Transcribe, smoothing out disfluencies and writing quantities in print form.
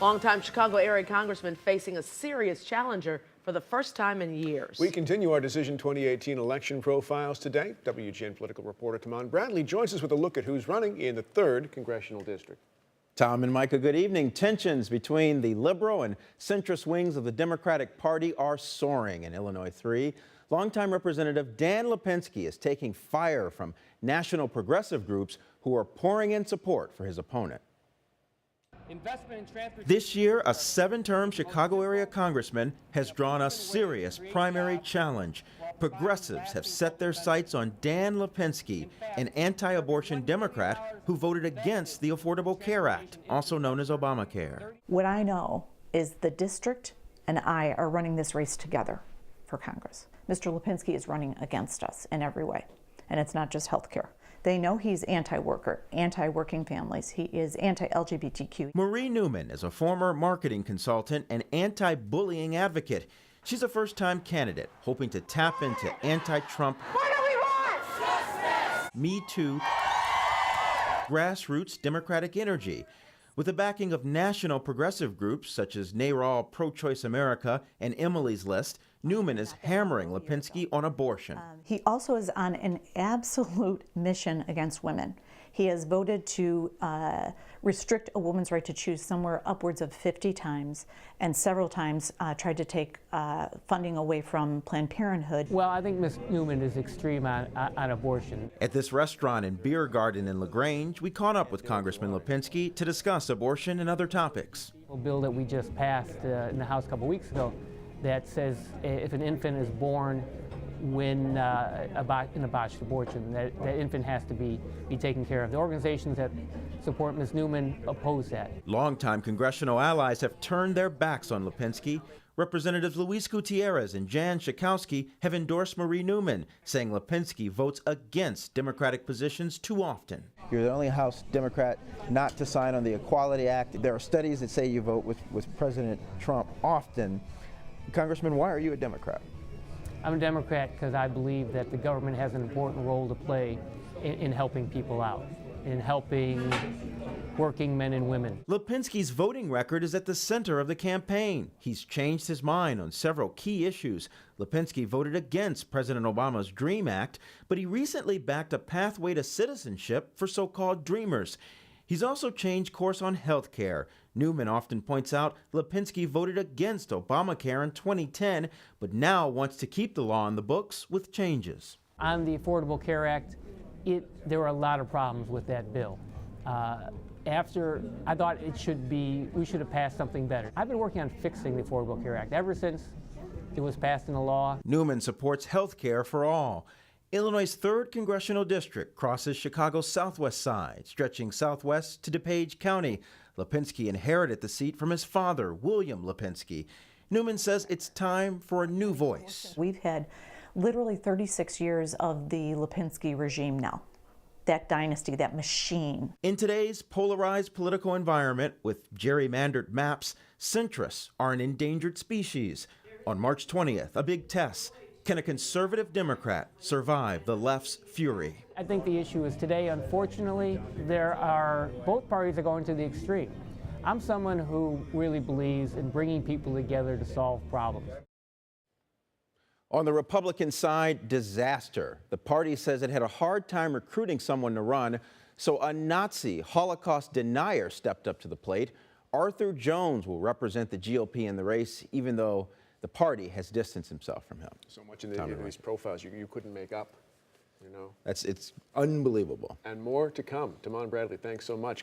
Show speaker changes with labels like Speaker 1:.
Speaker 1: Longtime Chicago area congressman facing a serious challenger for the first time in years.
Speaker 2: We continue our Decision 2018 election profiles today. WGN political reporter Tahman Bradley joins us with a look at who's running in the 3rd Congressional District.
Speaker 3: Tom and Micah, good evening. Tensions between the liberal and centrist wings of the Democratic Party are soaring in Illinois 3. Longtime Representative Dan Lipinski is taking fire from national progressive groups who are pouring in support for his opponent. This year, a 7-term Chicago area congressman has drawn a serious primary challenge. Progressives have set their sights on Dan Lipinski, an anti-abortion Democrat who voted against the Affordable Care Act, also known as Obamacare.
Speaker 4: What I know is the district and I are running this race together for Congress. Mr. Lipinski is running against us in every way, and it's not just health care. They know he's anti-worker, anti-working families. He is anti-LGBTQ.
Speaker 3: Marie Newman is a former marketing consultant and anti-bullying advocate. She's a first-time candidate hoping to tap into anti-Trump, Me Too, grassroots Democratic energy. With the backing of national progressive groups such as NARAL, Pro-Choice America, and Emily's List, Newman is hammering Lipinski on abortion.
Speaker 4: He also is on an absolute mission against women. He has voted to restrict a woman's right to choose somewhere upwards of 50 times, and several times tried to take funding away from Planned Parenthood.
Speaker 5: Well, I think Ms. Newman is extreme on abortion.
Speaker 3: At this restaurant and beer garden in LaGrange, we caught up with Congressman Lipinski to discuss abortion and other topics.
Speaker 5: A bill that we just passed in the House a couple weeks ago that says if an infant is born when an botched abortion, that infant has to be taken care of. The organizations that support Ms. Newman oppose that.
Speaker 3: Longtime congressional allies have turned their backs on Lipinski. Representatives Luis Gutierrez and Jan Schakowsky have endorsed Marie Newman, saying Lipinski votes against Democratic positions too often.
Speaker 6: You're the only House Democrat not to sign on the Equality Act. There are studies that say you vote with President Trump often. Congressman, why are you a Democrat?
Speaker 5: I'm a Democrat because I believe that the government has an important role to play in helping people out, in helping working men and women.
Speaker 3: Lipinski's voting record is at the center of the campaign. He's changed his mind on several key issues. Lipinski voted against President Obama's DREAM Act, but he recently backed a pathway to citizenship for so-called Dreamers. He's also changed course on health care. Newman often points out Lipinski voted against Obamacare in 2010, but now wants to keep the law on the books with changes.
Speaker 5: On the Affordable Care Act, there were a lot of problems with that bill. I thought we should have passed something better. I've been working on fixing the Affordable Care Act ever since it was passed into law.
Speaker 3: Newman supports health care for all. Illinois' 3rd Congressional District crosses Chicago's southwest side, stretching southwest to DuPage County. Lipinski inherited the seat from his father, William Lipinski. Newman says it's time for a new voice.
Speaker 4: We've had literally 36 years of the Lipinski regime now. That dynasty, that machine.
Speaker 3: In today's polarized political environment with gerrymandered maps, centrists are an endangered species. On March 20th, a big test. Can a conservative Democrat survive the left's fury?
Speaker 5: I think the issue is today, unfortunately, both parties are going to the extreme. I'm someone who really believes in bringing people together to solve problems.
Speaker 3: On the Republican side, disaster. The party says it had a hard time recruiting someone to run, so a Nazi Holocaust denier stepped up to the plate. Arthur Jones will represent the GOP in the race, even though the party has distanced himself from him.
Speaker 2: So much in these profiles you couldn't make up, you know.
Speaker 3: It's unbelievable.
Speaker 2: And more to come. Tahman Bradley, thanks so much.